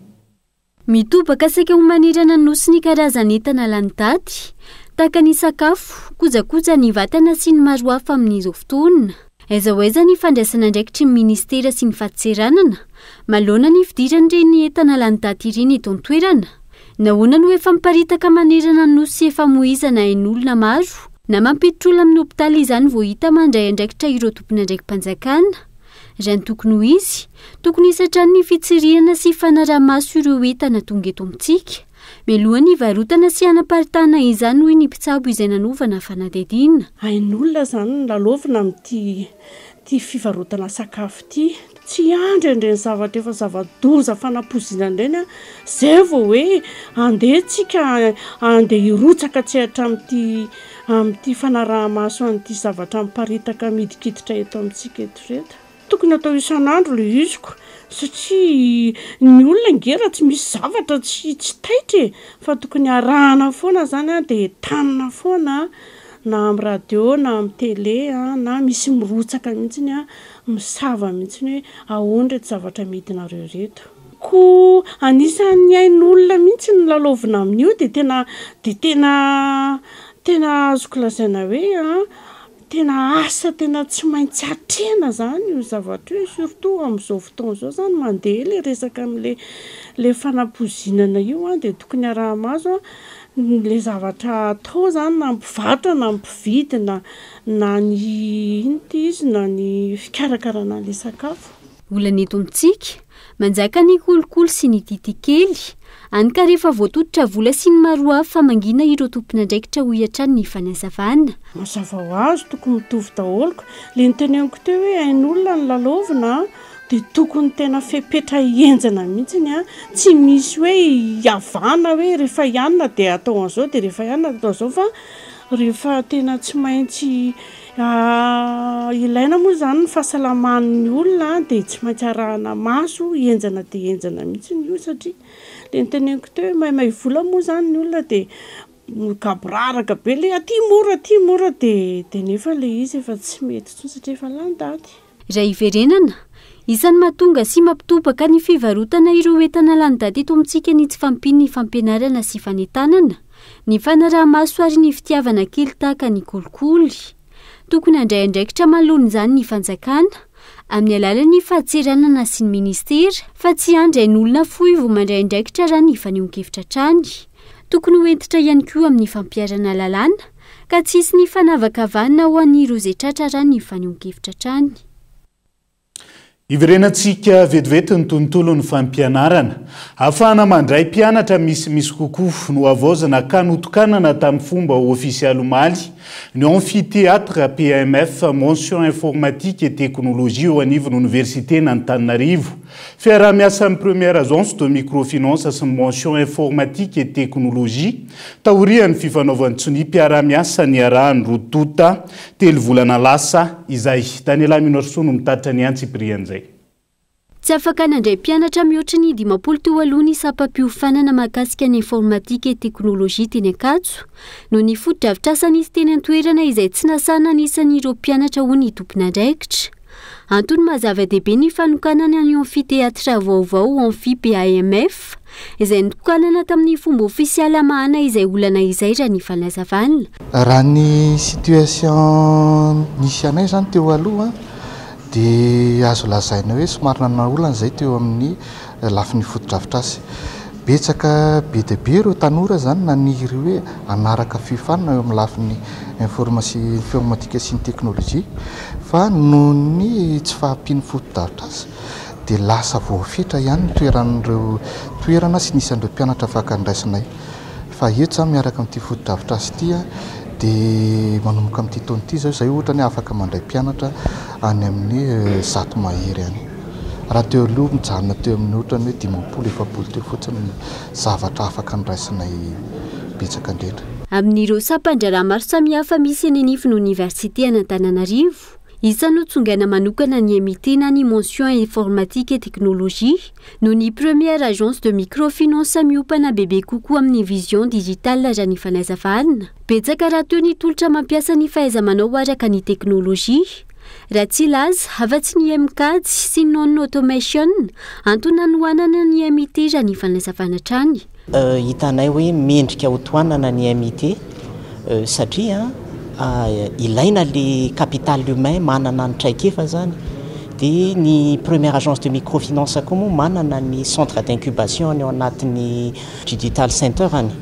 mitobaka saika ho manirana nosy ny karazany entana landaty tahaka ny sakafo kojakoja ny vatana sy ny maro hafa amin'izao fotoana aiza ho aiza ny fandraisana andraikitry ny ministera sy ny fahatseranana maloana ny fidiran'ireny entana landaty ireny eto an-toerana nahoana no efa miparitaka manirana nosy efa moizana ain'olona maro na mampiditra amin'ny hopitaly izany vao hita mandray andraikitra ireo tompony andraiki-panjakana raha ny tokony ho izy tokony hisatrany ny fitsirihana sy fanaraha-maso ireo entana tonga eto amintsika mialohany varotana sy anaparitana izany hoy ny mpitsabo izay nanovana fanadihadiana ain'olona zany ny lalovina amin'ity fivarotana sakafo ity tsy andrendreny zavatra efa zava-doza fanampozinana ireny zay vao hoe andehantsika andeha hirotsaka tsy hatra amin'ity fanaraha-maso an'ity zavatra miparitaka midikiditra eto amintsika eto reto tokony atao isan'andro le iziko satria ny olona ngera tsy misy zavatra tsy taitra fa tokony arahana foana zany dia tanina foana na amin'ny radio na amin'ny télé na misy mirotsaka mihitsiny misava mihitsiny hoe ahoana reto zavatra midinareo reto ko anisan'ny ain'olona mihitsy ny lalovina amin'io de tena azoko lazaina hoe tena asa tena tsy maintsy atrena zany io zavatra hoe surtout amin'izao fotoana zao zany mandeha le resaka amin'le fanapozinana io de tokony arahamaso le zavatra atao zany na mpivarotra na mpividy na ny inty izy na ny fikarakarana le sakafo. Olana eto amintsika manjaka ny kolokolo sy ny titikely anyka rehefa voatoditra vola sy ny maro hafa fa mangina ireo tompon'andraikitra ho iatrany ny fanazavana. Mazava ho azy tokony mitovy daholoko le niteneniko teo hoe ain'olona ny lalovina de tokony tena fepetra hienjana mihitsiny tsy misy hoe hiavana hoe rehefa ianona de atao an'izao de rehefa ianona atao an'izao fa rehefa tena tsy maintsy ilaina moa zany ny fahasalaman'ny olona de tsy maintsy arahana maso hienjana de hienjana mihitsiny io satria le niteneniko teo hoe mahay vola moa zany ny olona de kabraraka be le aty mora de nefa le izy efa tsy mety tsony satria efa lany daty. Raha iverenana isan'ny mahatonga sy mampitobaka ny fivarotana ireo entana lany daty eto amintsika ny tsy fampiny ny fampianarana sy fanentanana ny fanaraha-maso ary ny fitiavana kely tahaka ny kolikoly. Tokony handray andraikitra manoloana izany ny fanjakana amin'ny alalan'ny fahatseranana sy ny ministera fa tsy handray n'olona fohy vao mandray andraikitra raha ny fanehoan-kevitra trany. Tokony ho entitra ihany koa amin'ny fampiarana lalàna ka tsisy ny fanavakavana ho an'ireo izay tratra raha ny fanehoan-kevitra trany. Iverenantsika vetivety ny tontolo ny fampianarana ahafahana mandray mpianatra misy kokoa no avaozana kanotokanana tamin'ny fomba ofisialy omaly ny amphithéâtre PAMF mention informatique et technologie ao anivon'ny université n'Antananarivo. Fiaraha-miasa amin'ny première agence de microfinance sy ny mention informatique et technologie taorian'ny fifanaovan'ny tsony mpiara-miasa ny arahany rotota telo volana lasa izay Daniela Minorso no mitatitra ny antsiprian'izay. Tsy afaka nandray mpianatra mihoatra ny 50 ny sapam-piofanana mahakasika ny informatique et technologie teny Ankatso no ny foto-drafitr'asa nisy teny an-toerana izay tsy nasana anisan'ireo mpianatra ho ny tompon'andraikitra. Antony mazava-dehibe ny fanokanana ny amphithéâtre vaovao amphi PAMF izay notokanana tamin'ny fomba ofisialy mahana izay olana izay raha ny fanazavana. Raha ny situation nisy anay zany teo aloha dia azo lazaina hoe somary nanana zay teo amin'ny lafin'ny foto-drafitr'asa. Betsaka be dia be ireo tanora zany naniry hoe anaraka fifanana eo amin'ny lafin'ny informatique sy ny teknolojia fa noho ny tsy fahampian'ny foto-drafitr'asa dia lasa voafetra ihany ny toerana sy nisan'ireo mpianatra afaka andraisinay. Fa eto zany miaraka amin'ity foto-drafitr'asa ity dia manomboka amin'ity taona ity zao izay ohatra ny afaka mandray mpianatra any amin'ny zato mahery any. Raha teo aloha mijanona teo amin'ny ohatrany hoe 50-70 teo fotsiny ny zavatra afaka andraisinay betsaka indrindra. Amin'ireo sampandraraha maro samihafa misy eny anivon'ny université an'Antananarivo isany notsongaina manokana ny MIT na ny mention informatique et technologie no ny première agence de microfinance miopana bebe kokoa amin'ny vision digitale raha ny fanazavana. Betsaka raha teo ny tolotra mampiasa ny fahaiza-manao araka ny teknolojia. Raha tsy laza afa-tsy ny MCAD sy non automation antony nanoanana ny MIT raha ny fanazavana trany. Hitanay hoe mendrika ho toanana ny MIT satria ilaina le capital humain manana ny traikefa zany dia ny première agence de microfinance koa moa manana ny centre d'incubation ao anatin'ny digital center any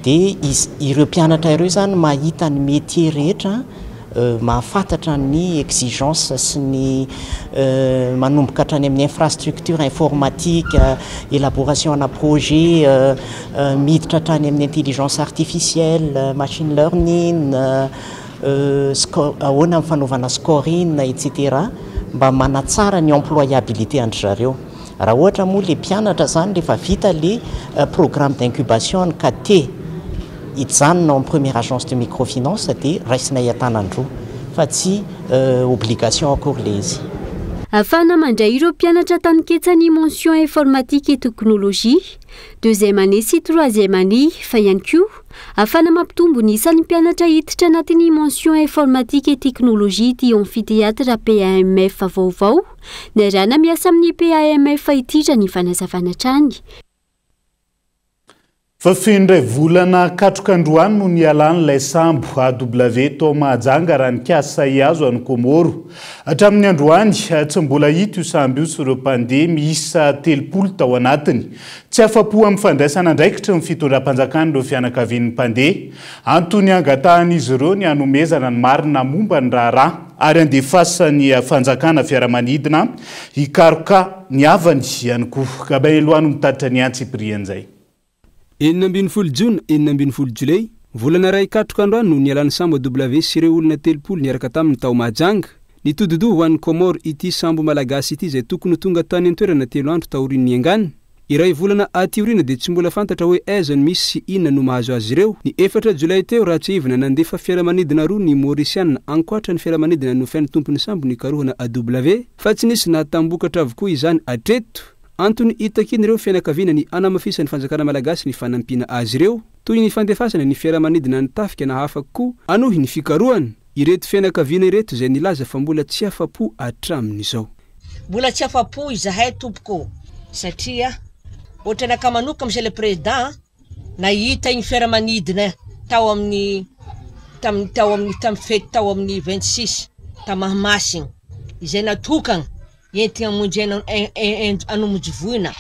dia ireo mpianatra ireo zany mahita ny métier rehetra mahafantatra ny exigence sy ny manomboka hatrany amin'ny infrastructure informatique, élaboration na projet, miditra hatrany amin'ny intelligence artificielle, machine learning, ahoana amin'ny fanaovana scoring etc. mba manatsara ny employabilité andry zareo. Raha ohatra moa le mpianatra zany rehefa vita le programme d'incubation ka te hijanona en première agence de microfinance dia raisinay an-tanandroa fa tsy obligation akory le izy. Afana mandray ireo mpianatra taniketsany mention informatique et technologie, deuxième année sy troisième année fa ihany koa afana mampitombo ny isan'ny mpianatra hiditra anatin'ny mention informatique et technologie ty amphithéâtre PAMF vaovao ny rana miasa amin'ny PAMF ititra ny fanazavana trany. Fa findray volana katrokandroany no nialan'ilay sambo AW tao Mahajanga raha nikasa iazo any Komoro. Hatramin'ny androany tsy mbola hita io sambo io sy ireo mpandeha miisa 30 tao anatiny. Tsy afa-po amin'ny fandraisana andraikitra ny fitondram-panjakana ireo fianakavian'ny mpandeha. Antony angatahan'izy ireo ny hanomezana ny marina momba ny raharaha ary andefasany fanjakana fiaramanidina hikaroka ny havany ihany koa. Gabaeloano mitatitra ny antsiprian'izay. 20 Jona 20 Jolay volana ray katrokandroany no nialan'ny sambo AW sy ireo olona 30 niaraka tamin'ny tao Mahajanga nitododo ho an'ny Komoro ity sambo malagasy ity izay tokony tonga tany an-toerana 3 andro taorian'ny iangana. Iray volana aty aoriana dia tsy mbola fantatra hoe aiza ny misy sy inona no mahazo azy ireo. Ny 4 Jolay teo raha tsy ivina nandefa fiaramanidina roa ny Mauritiana ankoatra ny fiaramanidina nofain'ny tompony sambo ny karohana AW fa tsy nisy natambokatra avokoa izany atreto. Antony itakiny ireo fianakaviana ny anamafisany fanjakana malagasy ny fanampiana azy ireo toy ny fandefasana ny fiaramanidina ny tafika na hafa koa anohy ny fikarohany. Ireto fianakaviana ireto izay nilaza fa mbola tsy afa-po hatramin'izao. Mbola tsy afa-po izahay tompoko satria ohatrany akamanoka monsieur le président nahita iny fiaramanidina tao amin'ny fety tao amin'ny 26 ta Mahamasina izay natokana entina amonjy anomonjy voina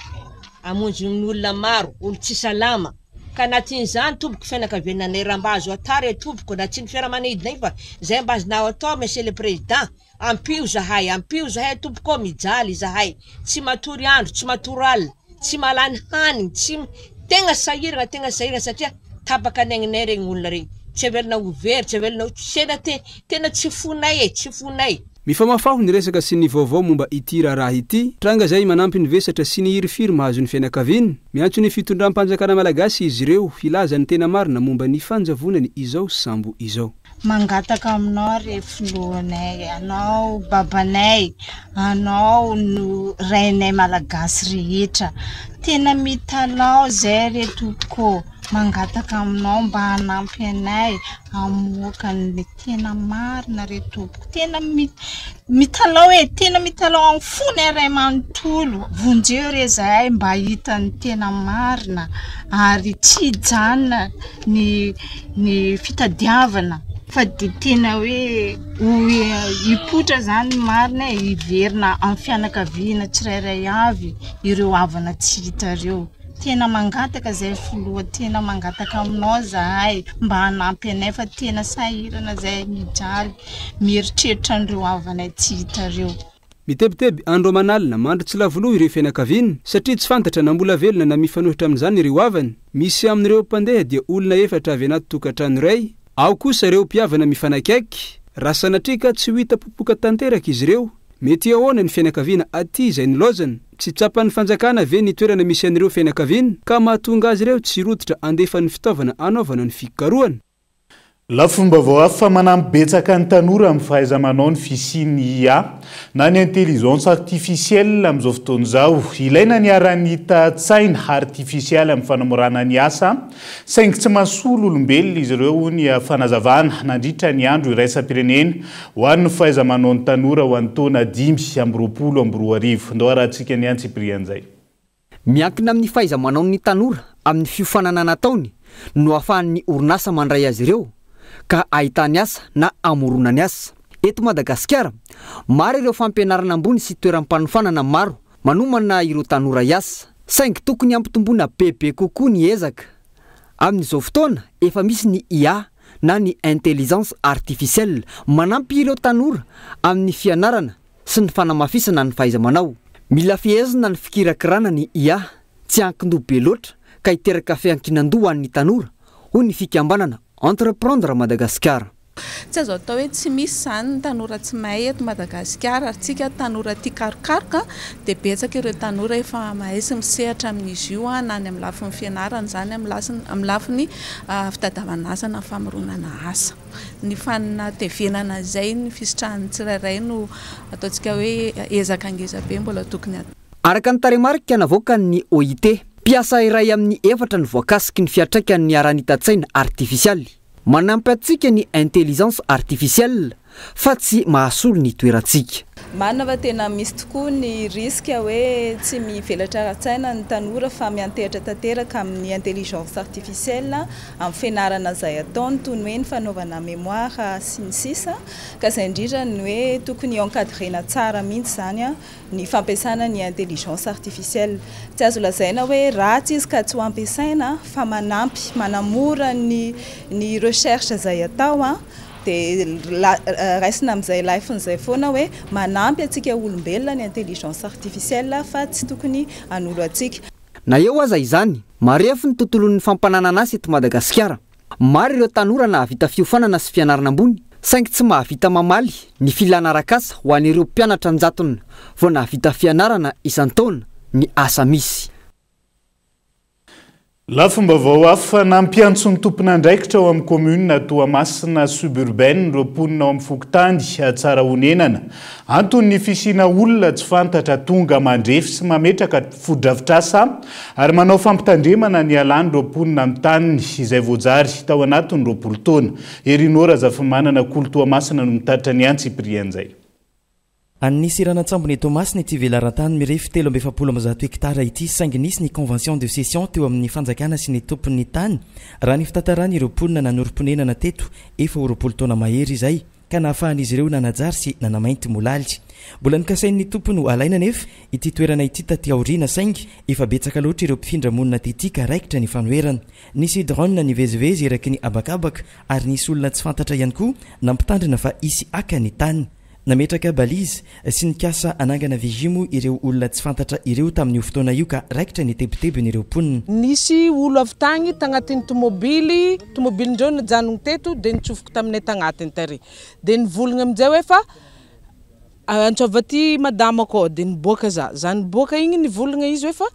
amonjy ny olona maro olo tsy salama ka anatin'izany tompoko fianakaviananay raha mba azo atary tompoko na tsy ny fiaramanidina iny fa zay mba azonao atao monsieur le président ampio zahay tompoko mijaly zahay tsy matory andro tsy matory alina tsy malany haniny tsy tegna sahirana satria tapaka ny agninay regny olona regny tsy avelona ouvert tsy avelona tena tsy fonay. Mifamafaho ny resaka sy ny vaovao momba ity raha ity tranga zay manampy ny vesatra sy ny hirifiry mahazo ny fianakaviana miantso ny fitondram-panjakana malagasy izy ireo filaza ny tena marina momba ny fanjavonany izao sambo izao. Mangataka aminao refoloanay anao babanay anao no rainay malagasy rehetra tena mitalao zay retoko mangataka aminao mba hanampy anay amoaka ny tena marina retoko tena mitalao tena mitalao amin'ny fony ray manontolo vonjeo re zahay mba hita ny tena marina ary tsy hijanona ny fitadiavana fa di tena hoe hipotra zany marina hiverina amin'ny fianakaviana tsirairay avy ireo avana tsy hitareo. Tena mangataka zay foloa tena mangataka aminao zahay mba hanampy anay fa tena sahirana zahay mijaly mieritreritra andreo avanay tsy hitareo. Mitebiteby andro manalina mandro tsy lavoloha ireo fianakaviana satria tsy fantatra na mbola velona na mifanohitra amin'izany ireo avany. Misy amin'ireo mpandeha dia olona efatra avy anaty tokantrano iray ao kosa ireo mpiavana mifanakaiky raha sanatrika tsy ho hita popoka tanteraka izy ireo mety ahoana ny fianakaviana aty izay nilozana tsy tsapan'ny fanjakana ve ny toerana misy an'ireo fianakaviana ka mahatonga azy ireo tsy rototra andefa ny fitaovana anaovana ny fikarohana. Lafomba vao hafa manambetsaka ny tanora amin'ny fahaiza-manao ny fisiany IA na ny intelligence artificielle amin'izao fotoana izao. Ilaina ny ara-tsaina artificielle amin'ny fanamorana ny asa saingy tsy mahasolo olombelona izy ireo ny fanazavana nandritra ny andro iraisam-pirenena ho an'ny fahaiza-manao ny tanora ho an'ny taona 2024. Ndao arahantsika ny antsiprian'izay. Miankina amin'ny fahaiza-manao ny tanora amin'ny fiofanana nataony no ahafahan'ny orinasa mandray azy ireo ka ahitany asa na amoronany asa. Eto Madagasikara, maro ireo fampianarana ambony sy toeram-panofanana maro manomana ireo tanora iasa. Saingy tokony ampitomboana bebe kokoa ny ezaka. Amin'izao fotoana efa misy ny IA na ny intelligence artificielle manampy ireo tanora amin'ny fianarana sy ny fanamafisana ny fahaiza-manao. Mila fihezina ny fikirakirana ny IA tsy ankindoha be loatra ka hiteraka fiankinandoha an'ny tanora hoy ny fikambanana entreprendre Madagasikara. Tsy azo atao hoe tsy misy zany ny tanora tsy mahay eto Madagasikara ary tsika tanora tia karokaroka dia betsaka ireo tanora efa mahay sy misehatra amin'izy io na ny amin'ny lafin'ny fianarana zany amin'ny lafin'ny fitadiavana na famoronana asa. Ny fanatevenana izay ny fisitrahan'ny tsirairay no ataontsika hoe ezaka angeza be mbola tokony atao. Araka ny taremarika navoaka ny OIT Piasa iray amin'ny efatra ny voakasiky ny fiatraikan'ny aranita-tsaina artifisialy. Manampy antsika ny intelligence artifisielle fa tsy mahasolo ny toerantsika. Marina fa tena misy tokoa ny riska hoe tsy mivelatra ara-tsaina ny tanora fa miantehatra tanteraka amin'ny intelligence artificielle amin'ny fianarana izay ataony toy ny hoe ny fanaovana mémoire sy ny sisa ka izay indrindra ny hoe tokony encadrena tsara mihitsy zany ny fampiasana ny intelligence artificielle. Tsy azo lazaina hoe ratsy izy ka tsy ho ampiasaina fa manampy manamora ny recherche izay atao dia raisina amin'izay laifin'izay foana hoe manampy antsika olombelona ny intelligence artificielle fa tsy tokony anolo antsika. Na eo aza izany, marefy ny tontolon'ny fampananana azy eto Madagasikara. Maro ireo tanora nahavita fiofanana sy fianarana ambony, saingy tsy mahavita mamaly ny filana arak'asa ho an'ireo mpianatra anjatony vao nahavita fianarana isan-taona ny asa misy. Lafim-baovao hafa nampiantso ny tompon'andraikitra ao amin'ny commune Toamasina suburbaine ireo mponina ao amin'ny Fokotany tsara honenana. Antony ny fisiana olona tsy fantatra tonga mandrefy sy mametraka fodrafitrasa ary manao fampitandremana ny alany ireo mponina amin'ny taniny izay voajary tao anatiny 20 taona. Erinora Zafimanana Kolo Toamasina no mitaritra ny antsiprian'izay. Anisy ranantsambony Tomasina ity velarantany mirefy 370 hektara ity saingy nisy ny convention de cession teo amin'ny fanjakana sy ny tompon'ny tany raha ny fitantarany ireo mponina nanorom-ponenana teto efa 20 taona mahery izay ka nahafahan'izy ireo nanajary sy nanamainty molaly. Mbola nikasain'ny tompony ho alaina nefa ity toerana ity taty aoriana saingy efa betsaka loatra ireo mpifindra monina tety ka raikitra ny fanoerana. Nisy drone nivezivezy eraky ny abakabaka ary nisy olona tsy fantatra ihany koa nampitandrina fa isy aka ny tany. Nametraka balizy sy nikasa anangana vizimo ireo olona tsy fantatra ireo tamin'io fotoana io ka raikitra ny tebitebin'ireo mponina. Nisy olo avy tagny tagnatin'ny tomobilindreo nijanogny teto dia nitsofoka taminay tagnatiny tary dia nivolagna amin'izay hoe fa antsova ty madama akao dia niboaka za niboaka igny nivolagna izy hoe fa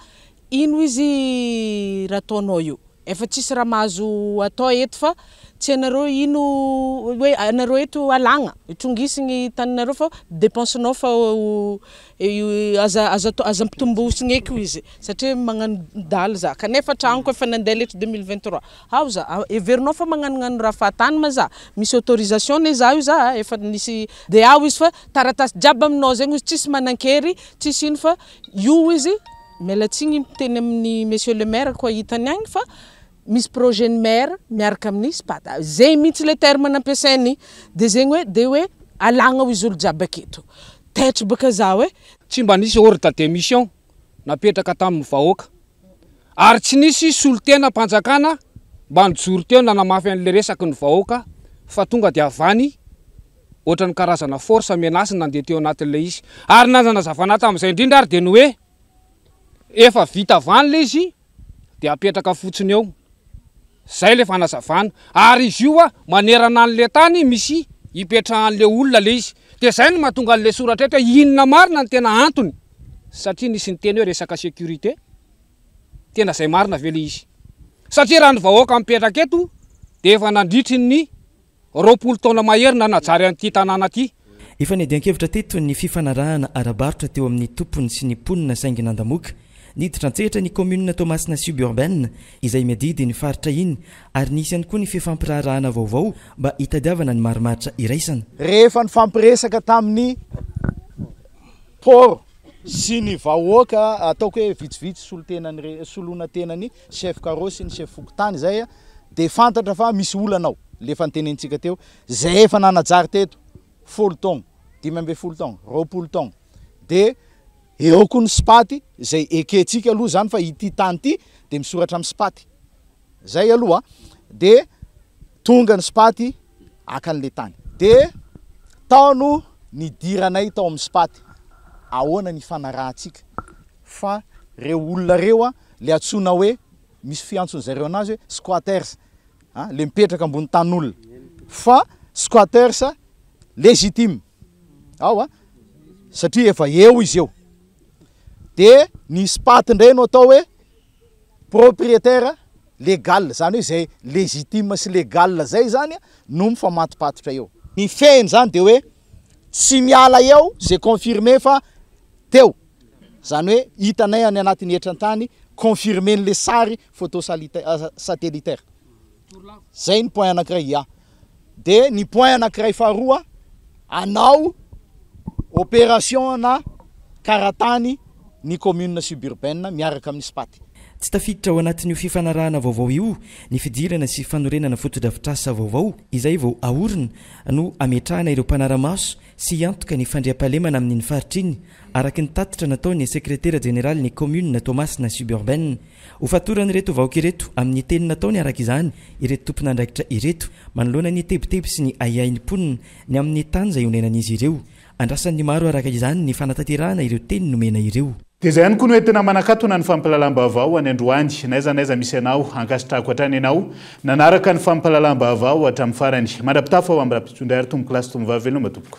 ino izy raha ataonao io efa tsisy raha mahazo atao eto fa tsy anareo ino hoe anareo eto alagna itrongisigny taninareo fa dépensenao fa aza mpitombosigny eky izy satria magnano daly za kanefa tragnoko efa nandeha letra 2023 ao za everinao fa magnanognano raha fahatany ma za misy autorisation ne za io za efa nisy dia ao izy fa taratasy jiaby aminao zegny izy tsisy manankery tsisy ino fa io izy mialatsigny miteny amin'ny monsieur le maire koa hitany agny fa misy projet ny maire miaraka amin'ny spata zay mihitsy le terme nampiasainy dia zegny hoe alagna ho izy olo jiaby aketo tetry baka za hoe tsy mba nisy ordre de mission napetraka tamin'ny vahoaka ary tsy nisy solotena mpanjakana mba nijoro teo nanamafy an'le resaky ny vahoaka fa tonga dia avany ohatra ny karazana force menasy nandeha teo anatin'le izy ary nanazavana tamin'izay indrindra ary dia ny hoe efa vita avany le izy dia apetraka fotsiny eo zay le fanazavana ary izy io manerana an'le tany misy hipetrahan'le olona le izy dia zay no mahatonga an'le soratra eto hoe inona marina ny tena antony satria nisy ny teny hoe resaka sécurité tena zay marina ve le izy satria raha ny vahoaka mipetraka eto dia efa nandritry ny 20 taona mahery nanajary an'ity tanàna ty. Efa niadian-kevitra teto ny fifanarahana arabarotra teo amin'ny tompony sy ny mponina saingy nandamoka niditra antsehatra ny commune Toamasina suburbaine izay miadidy ny faritra iny ary nisy ihany koa ny fifampirarahana vaovao mba hitadiavana ny marimaritra iraisana. Rehefa ny fampiresaka tamin'ny port sy ny vahoaka ataoko hoe vitsivitsy solona tenany chef carrosse ny chef Fokotany zay dia fantatra fa misy olana ao le efa nitenentsika teo zay efa nanajary teto 10 taona 12 taona 20 taona dia eo koa ny spaty zay ekentsika aloha zany fa ity tany ity dia misoratra amin'ny spaty zay aloha dia tonga ny spaty akan'le tany dia tao no nidiranay tao amin'ny spaty ahoana ny fanarahantsika fa reo olona reo le atsona hoe misy fiantsony zareo anazy hoe squatters le mipetraka ambony tan'olona fa squatters légitime ao satria efa eo izy eo dia ny spaty indray no atao hoe propriétaire légal zany hoe zay légitime sy légal zay zany no mifamatopatotra eo ny feny zany dia hoe tsy miala eo zay confirmé fa teo zany hoe hitanay any anatin'ny etrantany confirmer le sary photo satellitaire zay ny point anankiray de ny point anankiray faharoa anao opération na karatany ny commune suburbaine miaraka amin'ny SPAT. Tsy tafiditra ao anatin'io fifanarahana vaovao io ny fidirana sy fanorenana fotodrafitrasa vaovao izay vao aorina no ametrahana ireo mpanaramaso sy antoka ny fandriam-pahalemana amin'iny faritra iny araka ny tatitra nataony sekretera général ny commune Thomas suburbaine ho fatorany ireto vahoaka ireto amin'ny teny nataony araka izany ireto tompon'andraikitra ireto manoloana ny tebiteby sy ny aiaim-ponina ny amin'ny tany izay onenan'izy ireo andrasan'ny maro araka izany ny fanatanterahana ireo teny nomena ireo. Dia izay ihany koa no entina manakatona ny fampahalalam-baovao any androany naiza misy anao ankasitrahako hatrany ianao nanaraka ny fampahalalam-baovao hatramin'ny farany mandrapitafa ao amin'ny rapitondray ary tombo kilasy tombo vavelona matompoko.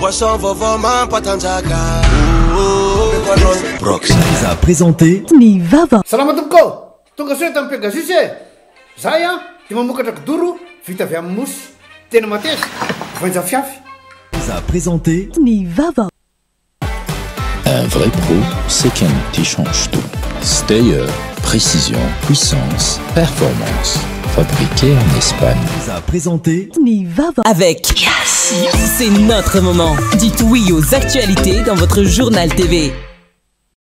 Boisson vovô mampatanjaka Brox nous a présenté Ni Vava. Salama tompoko. Tonga soa tamin'ny Pegasus e. Zay dia mamokatra kidoro vita avy amin'ny mosy. Tena mateza. Voanja fiafy. Nous a présenté Ni Vava. Un vrai pro, c'est quelqu'un qui change tout. Stayer, précision, puissance, performance. Fabriqué en Espagne. Nous a présenté Ni Vava. Avec Yes, c'est notre moment. Dites oui aux actualités dans votre journal TV.